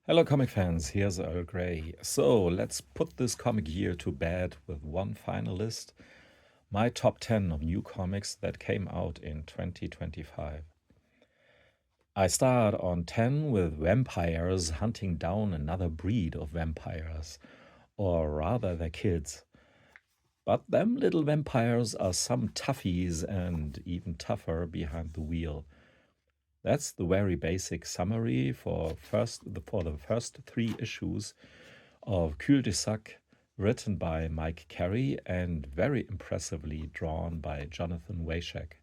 Hello, comic fans. Here's Earl Grey. So let's put this comic year to bed with one final list. My top 10 of new comics that came out in 2025. I start on 10 with vampires hunting down another breed of vampires, or rather their kids. But them little vampires are some toughies and even tougher behind the wheel. That's the very basic summary for the first three issues of Cul de Sac, written by Mike Carey and very impressively drawn by Jonathan Waychek.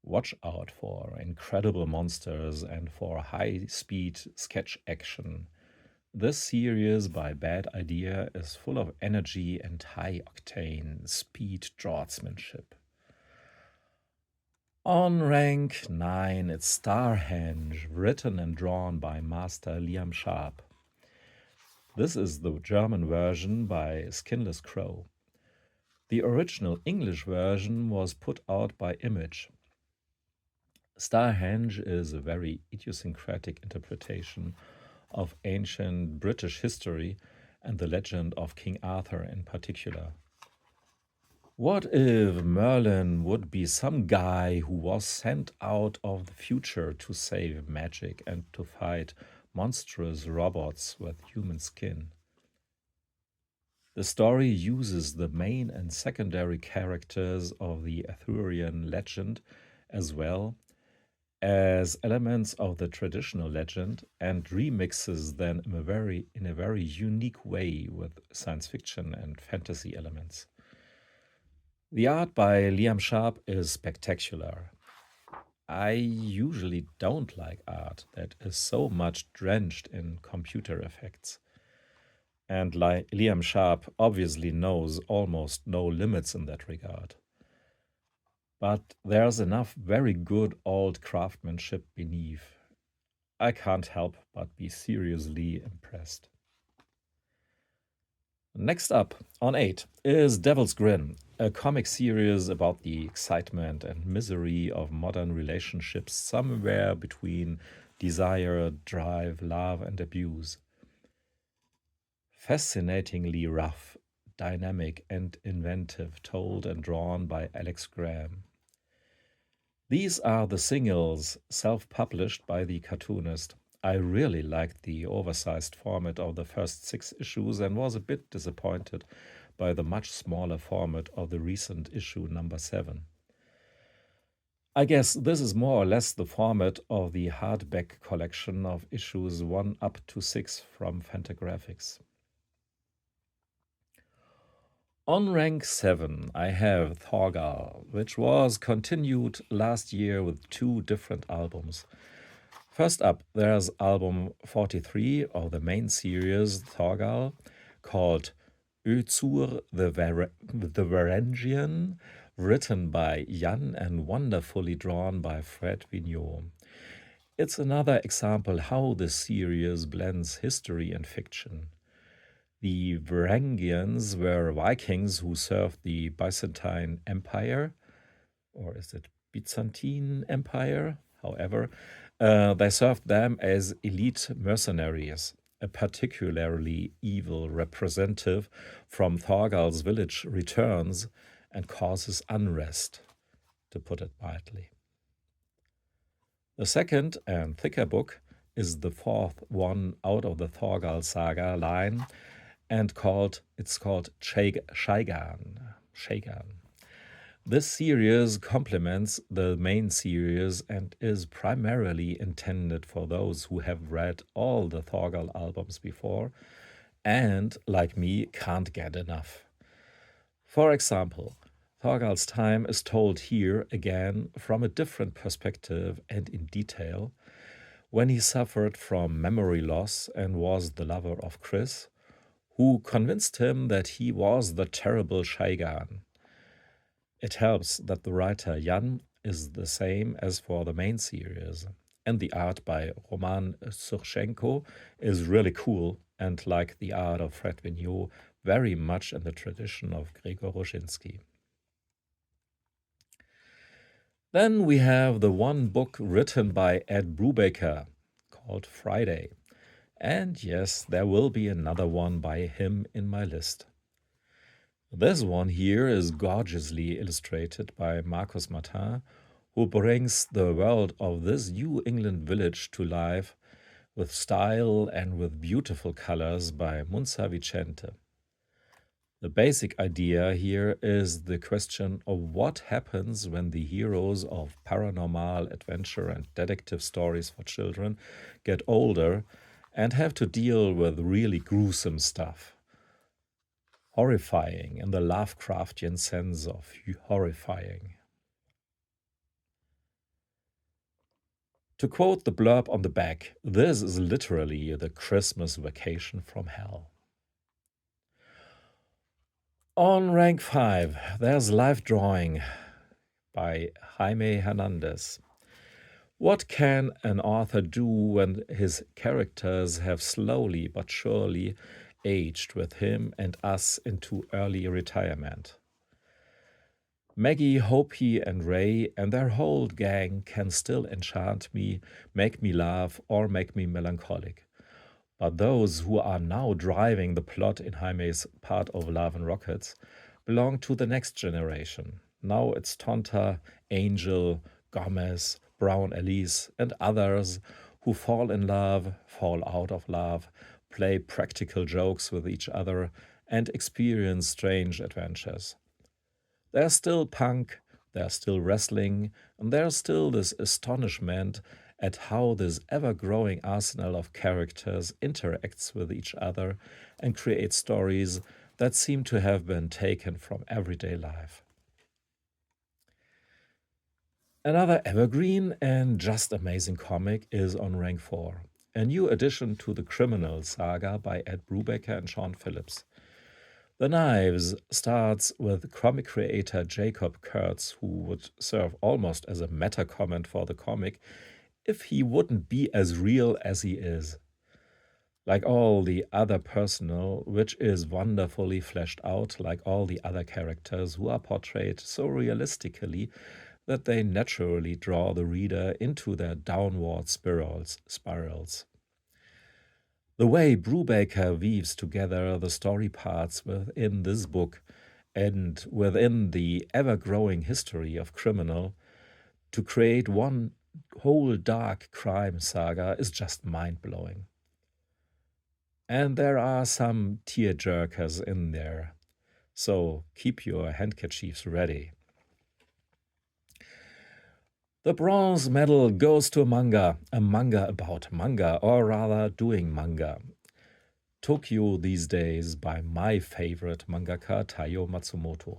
Watch out for incredible monsters and for high-speed sketch action. This series by Bad Idea is full of energy and high-octane speed draughtsmanship. On rank 9, it's Starhenge, written and drawn by Master Liam Sharp. This is the German version by Skinless Crow. The original English version was put out by Image. Starhenge is a very idiosyncratic interpretation of ancient British history and the legend of King Arthur in particular. What if Merlin would be some guy who was sent out of the future to save magic and to fight monstrous robots with human skin? The story uses the main and secondary characters of the Arthurian legend as well as elements of the traditional legend and remixes them in a very unique way with science fiction and fantasy elements. The art by Liam Sharp is spectacular. I usually don't like art that is so much drenched in computer effects. And Liam Sharp obviously knows almost no limits in that regard. But there's enough very good old craftsmanship beneath. I can't help but be seriously impressed. Next up, on 8, is Devil's Grin, a comic series about the excitement and misery of modern relationships somewhere between desire, drive, love, and abuse. Fascinatingly rough, dynamic, and inventive, told and drawn by Alex Graham. These are the singles self-published by the cartoonist. I really liked the oversized format of the first 6 issues and was a bit disappointed by the much smaller format of the recent issue number 7. I guess this is more or less the format of the hardback collection of issues 1 up to 6 from Fantagraphics. On rank 7, I have Thorgal, which was continued last year with 2 different albums. First up, there's album 43 of the main series, Thorgal, called Özur the Varangian, written by Jan and wonderfully drawn by Fred Vigneault. It's another example how the series blends history and fiction. The Varangians were Vikings who served the Byzantine Empire, or is it Byzantine Empire? However, they served them as elite mercenaries. A particularly evil representative from Thorgal's village returns and causes unrest, to put it mildly. The second and thicker book is the fourth one out of the Thorgal saga line and it's called Shaigan. This series complements the main series and is primarily intended for those who have read all the Thorgal albums before and, like me, can't get enough. For example, Thorgal's time is told here again from a different perspective and in detail, when he suffered from memory loss and was the lover of Chris, who convinced him that he was the terrible Shaigan. It helps that the writer Jan is the same as for the main series, and the art by Roman Surchenko is really cool and, like the art of Fred Vigneault, very much in the tradition of Gregor Rosinski. Then we have the one book written by Ed Brubaker called Friday. And yes, there will be another one by him in my list. This one here is gorgeously illustrated by Marcus Martin, who brings the world of this New England village to life with style and with beautiful colors by Munza Vicente. The basic idea here is the question of what happens when the heroes of paranormal adventure and detective stories for children get older and have to deal with really gruesome stuff. Horrifying in the Lovecraftian sense of horrifying. To quote the blurb on the back, this is literally the Christmas vacation from hell. On rank 5, there's Life Drawing by Jaime Hernandez. What can an author do when his characters have slowly but surely aged with him and us into early retirement? Maggie, Hopi, and Ray and their whole gang can still enchant me, make me laugh, or make me melancholic. But those who are now driving the plot in Jaime's part of Love and Rockets belong to the next generation. Now it's Tonta, Angel, Gomez, Brown Elise, and others who fall in love, fall out of love, play practical jokes with each other, and experience strange adventures. There's still punk, there's still wrestling, and there's still this astonishment at how this ever growing arsenal of characters interacts with each other and creates stories that seem to have been taken from everyday life. Another evergreen and just amazing comic is on rank 4, a new addition to the Criminal saga by Ed Brubaker and Sean Phillips. The Knives starts with comic creator Jacob Kurtz, who would serve almost as a meta comment for the comic if he wouldn't be as real as he is. Like all the other personnel, which is wonderfully fleshed out, like all the other characters who are portrayed so realistically that they naturally draw the reader into their downward spirals. The way Brubaker weaves together the story parts within this book and within the ever growing history of Criminal to create one whole dark crime saga is just mind blowing. And there are some tearjerkers in there, so keep your handkerchiefs ready. The bronze medal goes to a manga about manga, or rather doing manga. Tokyo These Days by my favorite mangaka Taiyo Matsumoto.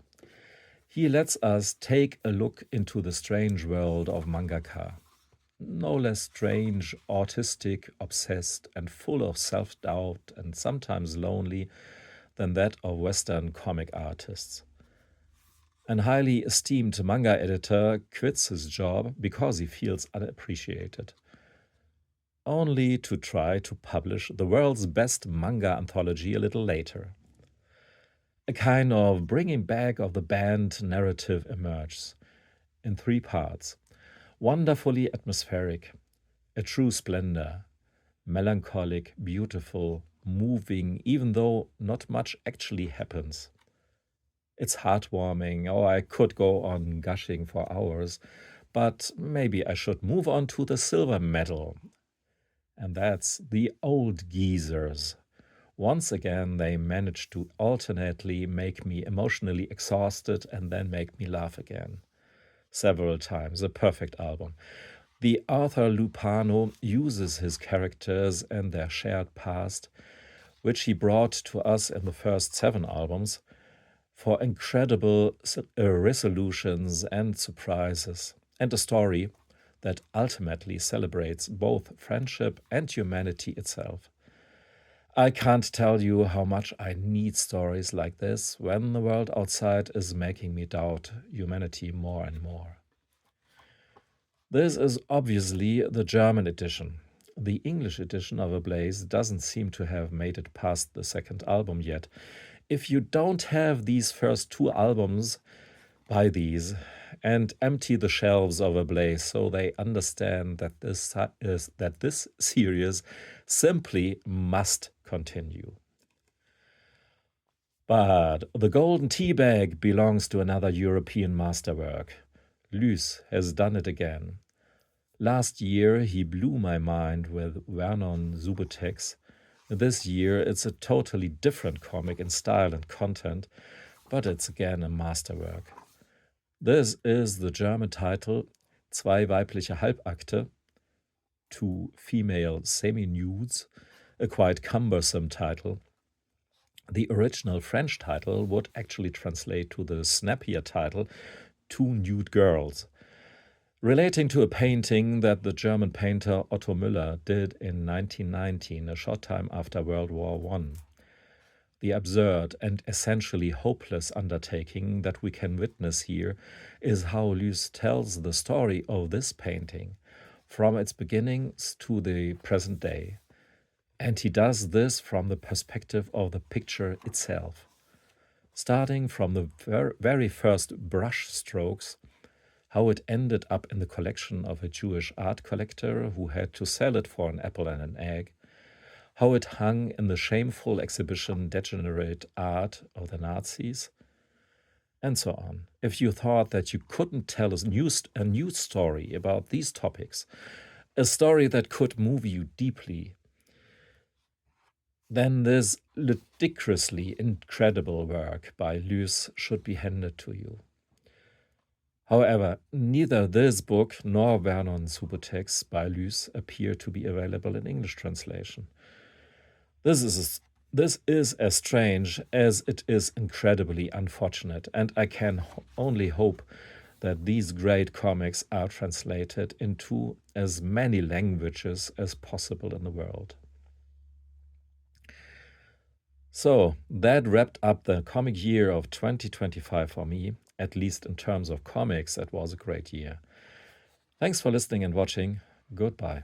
He lets us take a look into the strange world of mangaka. No less strange, autistic, obsessed, and full of self-doubt and sometimes lonely than that of Western comic artists. An highly esteemed manga editor quits his job because he feels unappreciated, only to try to publish the world's best manga anthology a little later. A kind of bringing back of the band narrative emerges in 3 parts. Wonderfully atmospheric, a true splendor, melancholic, beautiful, moving, even though not much actually happens. It's heartwarming, or I could go on gushing for hours, but maybe I should move on to the silver medal. And that's The Old Geezers. Once again, they managed to alternately make me emotionally exhausted and then make me laugh again. Several times, a perfect album. The author Lupano uses his characters and their shared past, which he brought to us in the first 7 albums, for incredible resolutions and surprises, and a story that ultimately celebrates both friendship and humanity itself. I can't tell you how much I need stories like this when the world outside is making me doubt humanity more and more. This is obviously the German edition. The English edition of Ablaze doesn't seem to have made it past the 2nd album yet. If you don't have these first 2 albums, buy these. and empty the shelves of a place so they understand that this series simply must continue. But the golden tea bag belongs to another European masterwork. Luce has done it again. Last year he blew my mind with Vernon Subutex. This year it's a totally different comic in style and content, but it's again a masterwork. This is the German title Zwei weibliche Halbakte, two female semi-nudes, a quite cumbersome title. The original French title would actually translate to the snappier title Two Nude Girls, relating to a painting that the German painter Otto Müller did in 1919, a short time after World War I. The absurd and essentially hopeless undertaking that we can witness here is how Luce tells the story of this painting, from its beginnings to the present day. And he does this from the perspective of the picture itself. Starting from the very first brush strokes, how it ended up in the collection of a Jewish art collector who had to sell it for an apple and an egg, how it hung in the shameful exhibition Degenerate Art of the Nazis, and so on. If you thought that you couldn't tell a new story about these topics, a story that could move you deeply, then this ludicrously incredible work by Luce should be handed to you. However, neither this book nor Vernon Subutex by Luce appear to be available in English translation. This is as strange as it is incredibly unfortunate, and I can only hope that these great comics are translated into as many languages as possible in the world. So that wrapped up the comic year of 2025 for me, at least in terms of comics. That was a great year. Thanks for listening and watching. Goodbye.